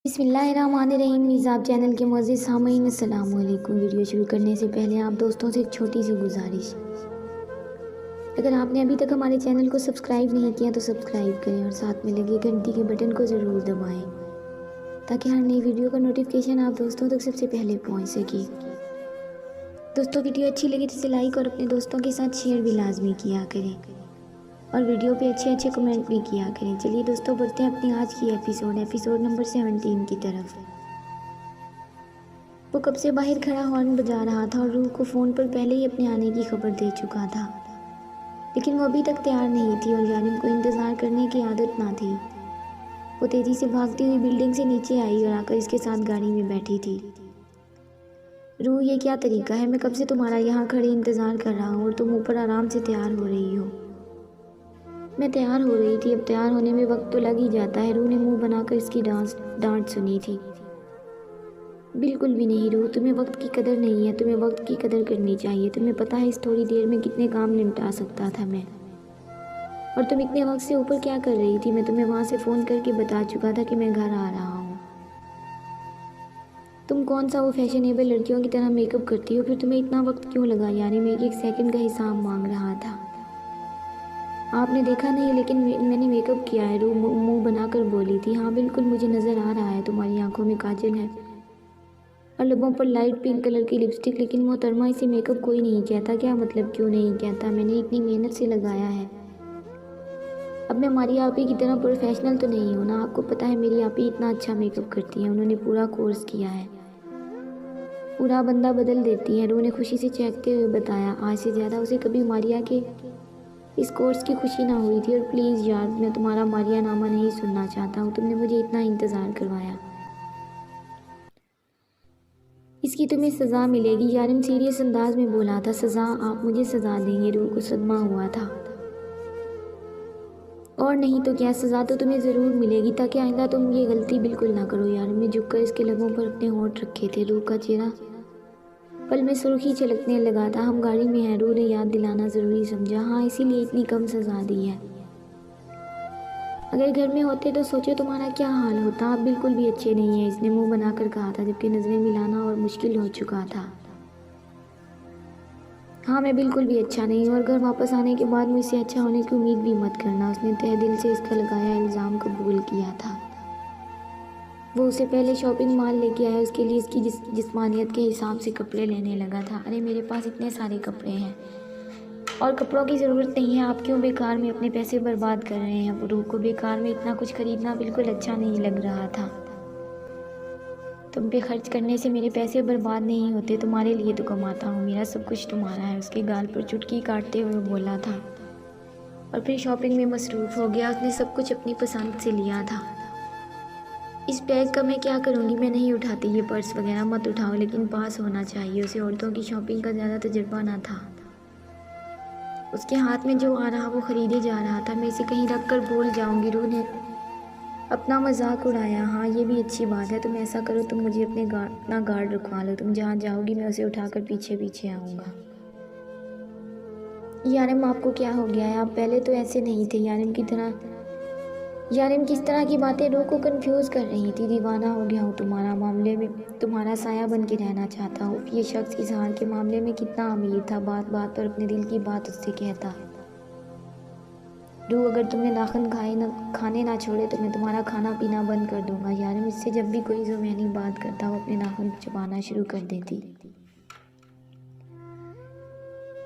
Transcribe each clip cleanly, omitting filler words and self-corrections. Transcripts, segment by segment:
बिस्मिल्लाहिर्रहमानिर्रहीम। मिज़ाब चैनल के मुअज़्ज़िज़ सामीन अस्सलामु अलैकुम। वीडियो शुरू करने से पहले आप दोस्तों से एक छोटी सी गुजारिश, अगर आपने अभी तक हमारे चैनल को सब्सक्राइब नहीं किया तो सब्सक्राइब करें और साथ में लगे घंटी के बटन को ज़रूर दबाएं ताकि हर नई वीडियो का नोटिफिकेशन आप दोस्तों तक सबसे पहले पहुंच सके। दोस्तों, वीडियो अच्छी लगी तो इसे लाइक और अपने दोस्तों के साथ शेयर भी लाजमी किया करें और वीडियो पे अच्छे अच्छे कमेंट भी किया करें। चलिए दोस्तों, बढ़ते हैं अपनी आज की एपिसोड नंबर 17 की तरफ। वो कब से बाहर खड़ा हॉर्न बजा रहा था और रूह को फ़ोन पर पहले ही अपने आने की खबर दे चुका था, लेकिन वो अभी तक तैयार नहीं थी और यारिम को इंतज़ार करने की आदत ना थी। वो तेज़ी से भागती हुई बिल्डिंग से नीचे आई और आकर इसके साथ गाड़ी में बैठी थी। रूह, ये क्या तरीका है? मैं कब से तुम्हारा यहाँ खड़े इंतज़ार कर रहा हूँ और तुम ऊपर आराम से तैयार हो रही हो। मैं तैयार हो रही थी, अब तैयार होने में वक्त तो लग ही जाता है। रूह ने मुंह बनाकर इसकी डांट सुनी थी। बिल्कुल भी नहीं रूह, तुम्हें वक्त की कदर नहीं है। तुम्हें वक्त की कदर करनी चाहिए। तुम्हें पता है इस थोड़ी देर में कितने काम निपटा सकता था मैं, और तुम इतने वक्त से ऊपर क्या कर रही थी? मैं तुम्हें वहाँ से फ़ोन करके बता चुका था कि मैं घर आ रहा हूँ। तुम कौन सा वो फैशनेबल लड़कियों की तरह मेकअप करती हो? फिर तुम्हें इतना वक्त क्यों लगा? यानी मैं एक सेकंड का हिसाब मांग रहा था। आपने देखा नहीं, लेकिन मैंने मेकअप किया है। रूह मुंह बनाकर बोली थी। हाँ बिल्कुल, मुझे नज़र आ रहा है। तुम्हारी आंखों में काजल है और लबों पर लाइट पिंक कलर की लिपस्टिक, लेकिन मोहतरमा इसे मेकअप कोई नहीं कहता। क्या मतलब क्यों नहीं कहता? मैंने इतनी मेहनत से लगाया है। अब मैं हमारी आपी की तरह प्रोफेशनल तो नहीं हूँ ना। आपको पता है मेरी आपी इतना अच्छा मेकअप करती है, उन्होंने पूरा कोर्स किया है, पूरा बंदा बदल देती है। रूह ने खुशी से चहकते हुए बताया। आज से ज़्यादा उसे कभी मारिया के इस कोर्स की खुशी ना हुई थी। और प्लीज़ यार, मैं तुम्हारा मारिया नामा नहीं सुनना चाहता हूँ। तुमने मुझे इतना इंतज़ार करवाया, इसकी तुम्हें सज़ा मिलेगी। यारिम सीरियस अंदाज में बोला था। सज़ा? आप मुझे सज़ा देंगे? रूह को सदमा हुआ था। और नहीं तो क्या, सज़ा तो तुम्हें ज़रूर मिलेगी, ताकि आइंदा तुम ये गलती बिल्कुल ना करो। यारिम ने झुककर इसके लबों पर अपने होंठ रखे थे। रूह का चेहरा पल में सुर्खी छलकने लगा था। हम गाड़ी में हैं, रूह ने याद दिलाना ज़रूरी समझा। हाँ, इसीलिए इतनी कम सज़ा दी है। अगर घर में होते तो सोचो तुम्हारा क्या हाल होता। आप बिल्कुल भी अच्छे नहीं हैं, इसने मुंह बनाकर कहा था, जबकि नज़रें मिलाना और मुश्किल हो चुका था। हाँ, मैं बिल्कुल भी अच्छा नहीं हूँ, और घर वापस आने के बाद मुझसे अच्छा होने की उम्मीद भी मत करना। उसने तहे दिल से इसका लगाया इल्ज़ाम कबूल किया था। वो उसे पहले शॉपिंग मॉल लेके आया, उसके लिए इसकी जिस्मानियत के हिसाब से कपड़े लेने लगा था। अरे मेरे पास इतने सारे कपड़े हैं और कपड़ों की ज़रूरत नहीं है। आप क्यों बेकार में अपने पैसे बर्बाद कर रहे हैं? रूह को बेकार में इतना कुछ खरीदना बिल्कुल अच्छा नहीं लग रहा था। तुम पे खर्च करने से मेरे पैसे बर्बाद नहीं होते। तुम्हारे लिए तो कमाता हूँ, मेरा सब कुछ तुम्हारा है। उसके गाल पर चुटकी काटते हुए बोला था और फिर शॉपिंग में मसरूफ़ हो गया। उसने सब कुछ अपनी पसंद से लिया था। इस बैग का मैं क्या करूँगी? मैं नहीं उठाती ये पर्स वगैरह, मत उठाओ, लेकिन पास होना चाहिए। उसे औरतों की शॉपिंग का ज़्यादा तजुर्बा ना था। उसके हाथ में जो आ रहा वो ख़रीदे जा रहा था। मैं इसे कहीं रख कर भूल जाऊँगी। रूह ने अपना मजाक उड़ाया। हाँ, ये भी अच्छी बात है। तुम ऐसा करो, तुम मुझे अपना गार्ड रखवा लो। तुम जहाँ जाओगी मैं उसे उठाकर पीछे पीछे आऊँगा। यारिम, आपको क्या हो गया है? आप पहले तो ऐसे नहीं थे। यारिम किस तरह की बातें रूह को कंफ्यूज कर रही थी। दीवाना हो गया हूँ तुम्हारा मामले में, तुम्हारा साया बन के रहना चाहता हूँ। ये शख्स इजहार के मामले में कितना अमीर था, बात बात पर अपने दिल की बात उससे कहता। रूह, अगर तुमने नाखन खाने ना छोड़े तो मैं तुम्हारा खाना पीना बंद कर दूंगा। यारिम इससे जब भी कोई ज़ुबानी बात करता वो अपने नाखन चबाना शुरू कर देती,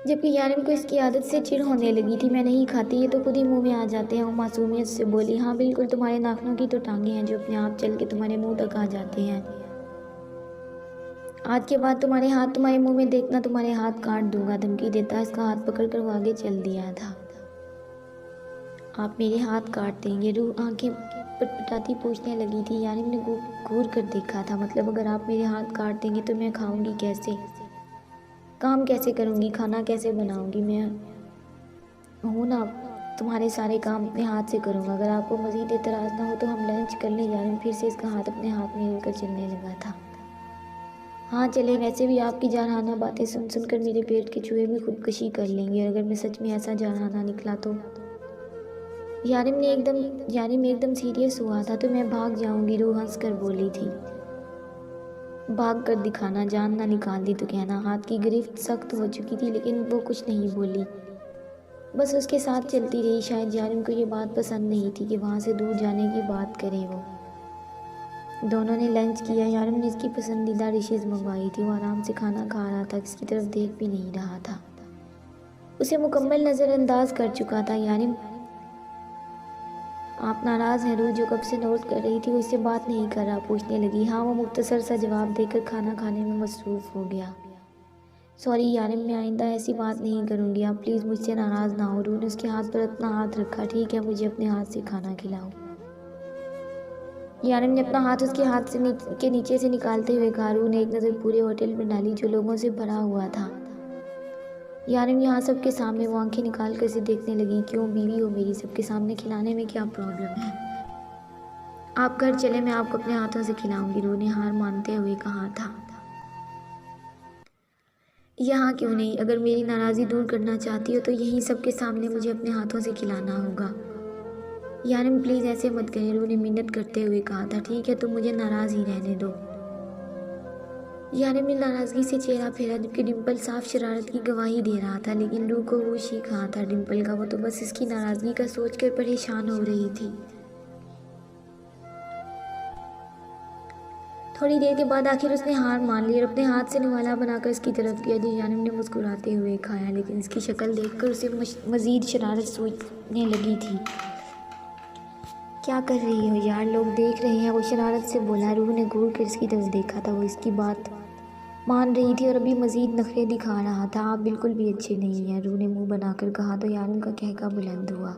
जबकि यारिम को इसकी आदत से चिढ़ होने लगी थी। मैं नहीं खाती, ये तो खुद ही मुंह में आ जाते हैं। वो मासूमियत से बोली। हाँ बिल्कुल, तुम्हारे नाखनों की तो टांगे हैं जो अपने आप चल के तुम्हारे मुंह तक आ जाते हैं। आज के बाद तुम्हारे हाथ तुम्हारे मुंह में देखना, तुम्हारे हाथ काट दूंगा, धमकी देता। इसका हाथ पकड़कर वो आगे चल दिया था। आप मेरे हाथ काट देंगे? रूह आंखें पटपटाती पूछने लगी थी। यारिम ने घूर कर देखा था। मतलब अगर आप मेरे हाथ काट देंगे तो मैं खाऊंगी कैसे, काम कैसे करूंगी, खाना कैसे बनाऊंगी? मैं हूँ ना, तुम्हारे सारे काम अपने हाथ से करूँगा। अगर आपको मज़ीद एतराज़ ना हो तो हम लंच कर लें। यारिम फिर से इसका हाथ अपने हाथ में लेकर चलने लगा था। हाँ चले, वैसे भी आपकी जारहाना बातें सुन सुनकर मेरे पेट के चूहे भी खुदकशी कर लेंगे, और अगर मैं सच में ऐसा जारहाना निकला तो यारिम एकदम सीरियस हुआ था। तो मैं भाग जाऊंगी, रूह हंस कर बोली थी। भाग कर दिखाना, जान ना निकाल दी तो कहना। हाथ की गिरफ्त सख्त हो चुकी थी लेकिन वो कुछ नहीं बोली, बस उसके साथ चलती रही। शायद यारिम को ये बात पसंद नहीं थी कि वहाँ से दूर जाने की बात करे वो। दोनों ने लंच किया। यारिम ने इसकी पसंदीदा डिशेज मंगवाई थी। वो आराम से खाना खा रहा था, किसकी तरफ देख भी नहीं रहा था। उसे मुकम्मल नज़रअंदाज कर चुका था। यारिम, आप नाराज़ हैं? रूह जो कब से नोट कर रही थी वो इससे बात नहीं कर रहा, पूछने लगी। हाँ, वो मुख्तसर सा जवाब देकर खाना खाने में मसरूफ़ हो गया। सॉरी यारिम, मैं आइंदा ऐसी बात नहीं करूँगी। आप प्लीज़ मुझसे नाराज़ ना हो। रूह ने उसके हाथ पर अपना हाथ रखा। ठीक है, मुझे अपने हाथ से खाना खिलाओ। यारिम ने अपना हाथ उसके हाथ के नीचे से निकालते हुए कहा। रूह ने एक नज़र पूरे होटल में डाली जो लोगों से भरा हुआ था। यारिम, यहाँ सबके सामने? वो आंखें निकाल कर इसे देखने लगी। क्यों, बीवी हो मेरी, सबके सामने खिलाने में क्या प्रॉब्लम है? आप घर चले, मैं आपको अपने हाथों से खिलाऊंगी, रूह ने हार मानते हुए कहा था। यहाँ क्यों नहीं? अगर मेरी नाराज़गी दूर करना चाहती हो तो यहीं सबके सामने मुझे अपने हाथों से खिलाना होगा। यारिम प्लीज़ ऐसे मत करें, रूह ने मिन्नत करते हुए कहा था। ठीक है, तुम मुझे नाराज़ ही रहने दो। यारिम ने नाराज़गी से चेहरा फेरा, जबकि डिम्पल साफ शरारत की गवाही दे रहा था। लेकिन रूह को होश ही कहाँ था डिम्पल का। वो तो बस इसकी नाराज़गी का सोचकर परेशान हो रही थी। थोड़ी देर के बाद आखिर उसने हार मान ली और अपने हाथ से निवाला बनाकर इसकी तरफ किया, जो यानिम ने मुस्कुराते हुए खाया। लेकिन इसकी शक्ल देखकर उसे मज़ीद शरारत सूझने लगी थी। क्या कर रही हो यार, लोग देख रहे हैं, वो शरारत से बोला। रूह ने घूर कर इसकी तरफ देखा था। वो इसकी बात मान रही थी और अभी मज़ीद नखरे दिखा रहा था। आप बिल्कुल भी अच्छे नहीं हैं, रूह ने मुँह बनाकर कहा। तो यानिम का कहका बुलंद हुआ।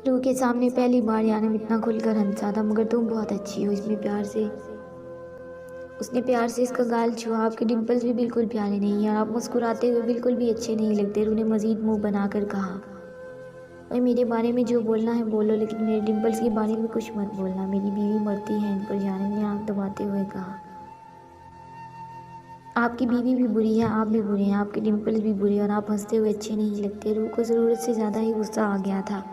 रूह के सामने पहली बार यानिम इतना खुलकर हंसा था। मगर तुम बहुत अच्छी हो, उसने प्यार से इसका गाल छुआ। आपके डिम्पल्स भी बिल्कुल प्यारे नहीं हैं और आप मुस्कुराते हुए बिल्कुल भी अच्छे नहीं लगते, रूह ने मज़ीद मुंह बनाकर कहा। और मेरे बारे में जो बोलना है बोलो, लेकिन मेरे डिम्पल्स के बारे में कुछ मत बोलना, मेरी बीवी मरती है इन पर, यानिम ने आंख दबाते हुए कहा। आपकी बीवी भी बुरी है, आप भी बुरे हैं, आपके डिम्पल्स भी बुरे और आप हंसते हुए अच्छे नहीं लगते। रूह को ज़रूरत से ज़्यादा ही गुस्सा आ गया था,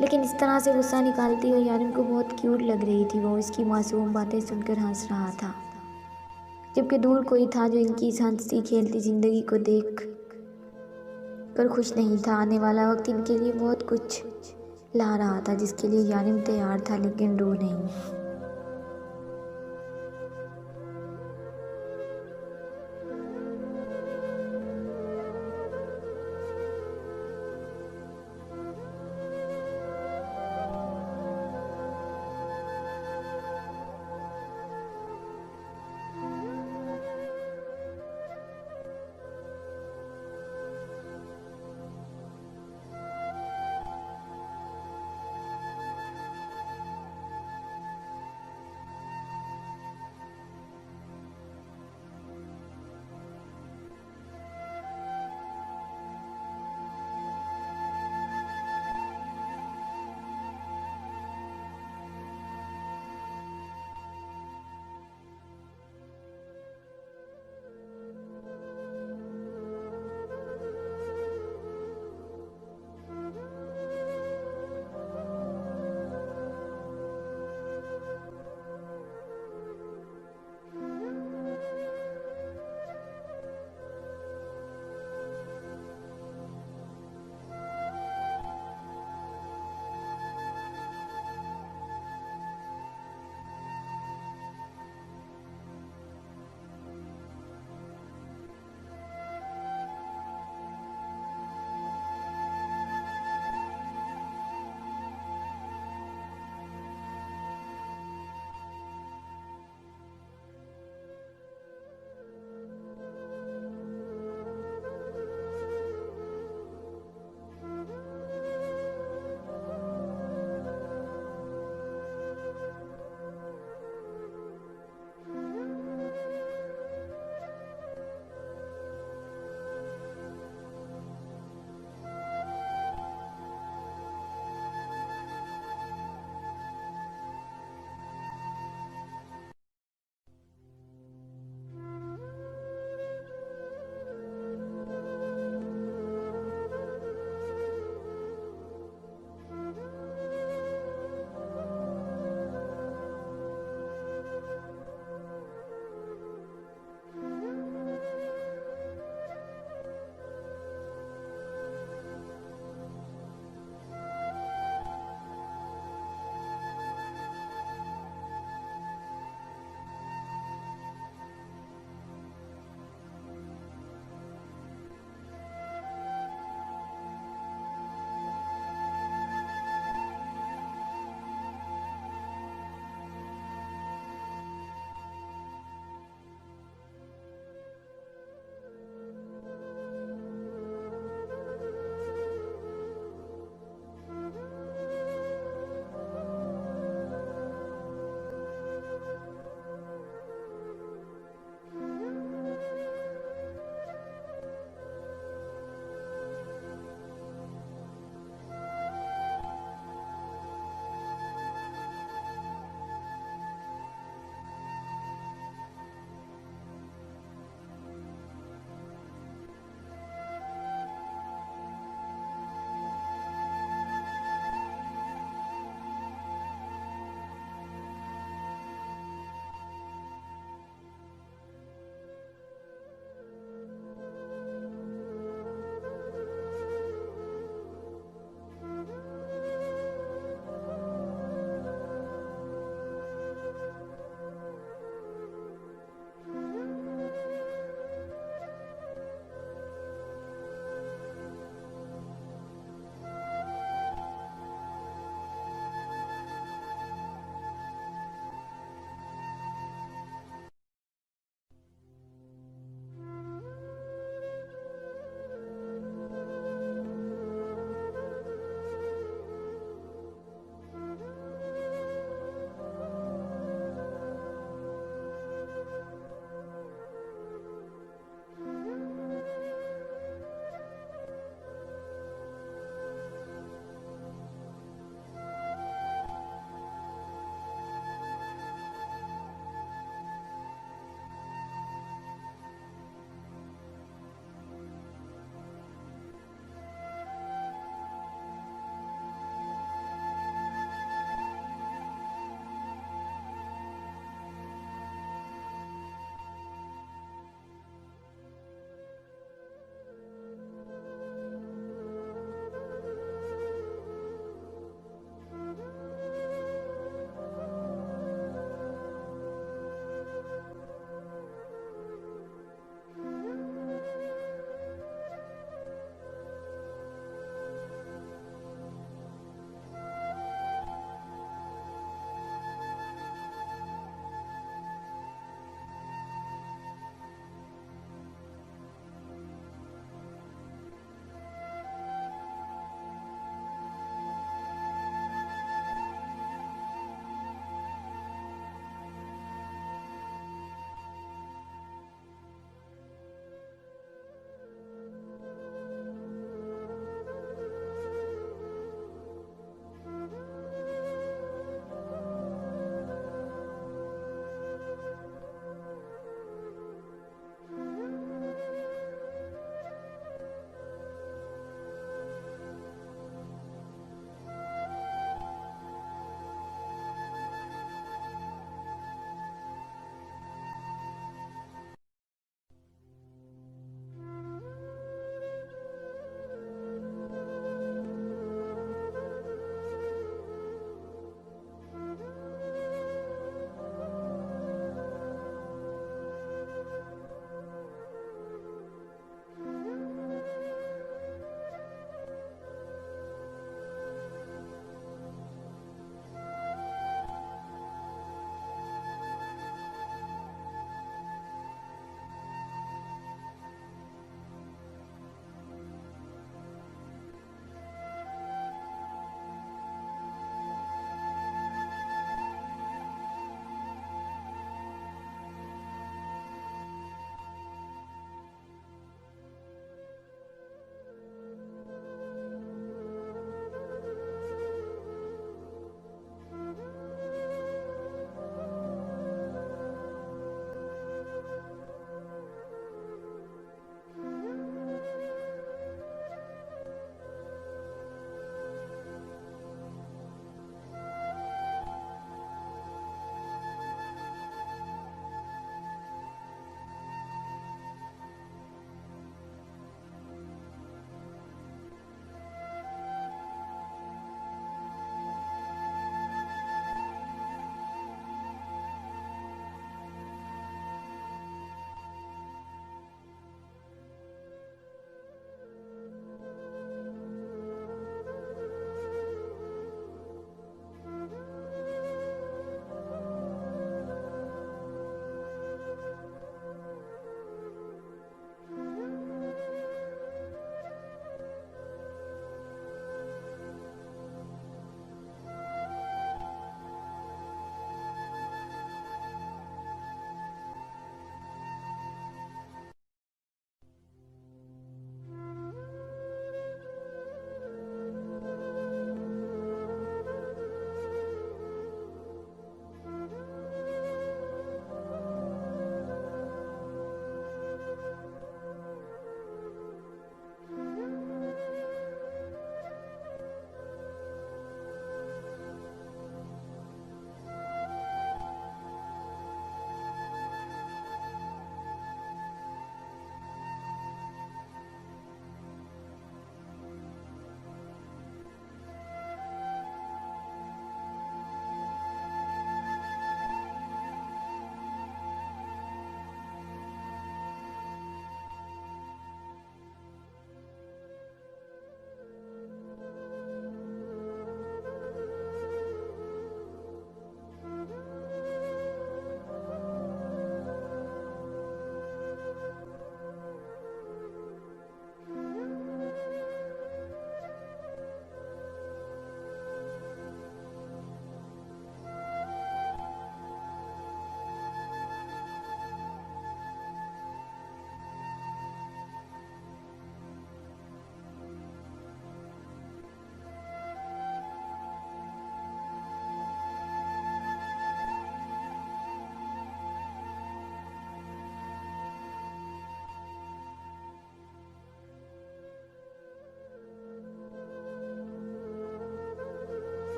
लेकिन इस तरह से गुस्सा निकालती हुई यानिम को बहुत क्यूट लग रही थी। वो इसकी मासूम बातें सुनकर हंस रहा था, जबकि दूर कोई था जो इनकी इस हंसती खेलती ज़िंदगी को देख कर खुश नहीं था। आने वाला वक्त इनके लिए बहुत कुछ ला रहा था, जिसके लिए यानिम तैयार था, लेकिन रूह नहीं।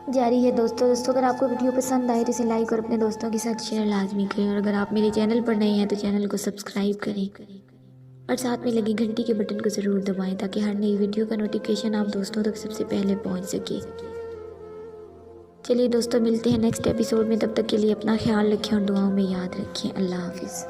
जारी है। दोस्तों अगर आपको वीडियो पसंद आए तो इसे लाइक और अपने दोस्तों के साथ शेयर लाजमी करें, और अगर आप मेरे चैनल पर नए हैं तो चैनल को सब्सक्राइब करें और साथ में लगी घंटी के बटन को ज़रूर दबाएं ताकि हर नई वीडियो का नोटिफिकेशन आप दोस्तों तक सबसे पहले पहुंच सके। चलिए दोस्तों, मिलते हैं नेक्स्ट एपिसोड में। तब तक के लिए अपना ख्याल रखें और दुआओं में याद रखें। अल्लाह हाफिज़।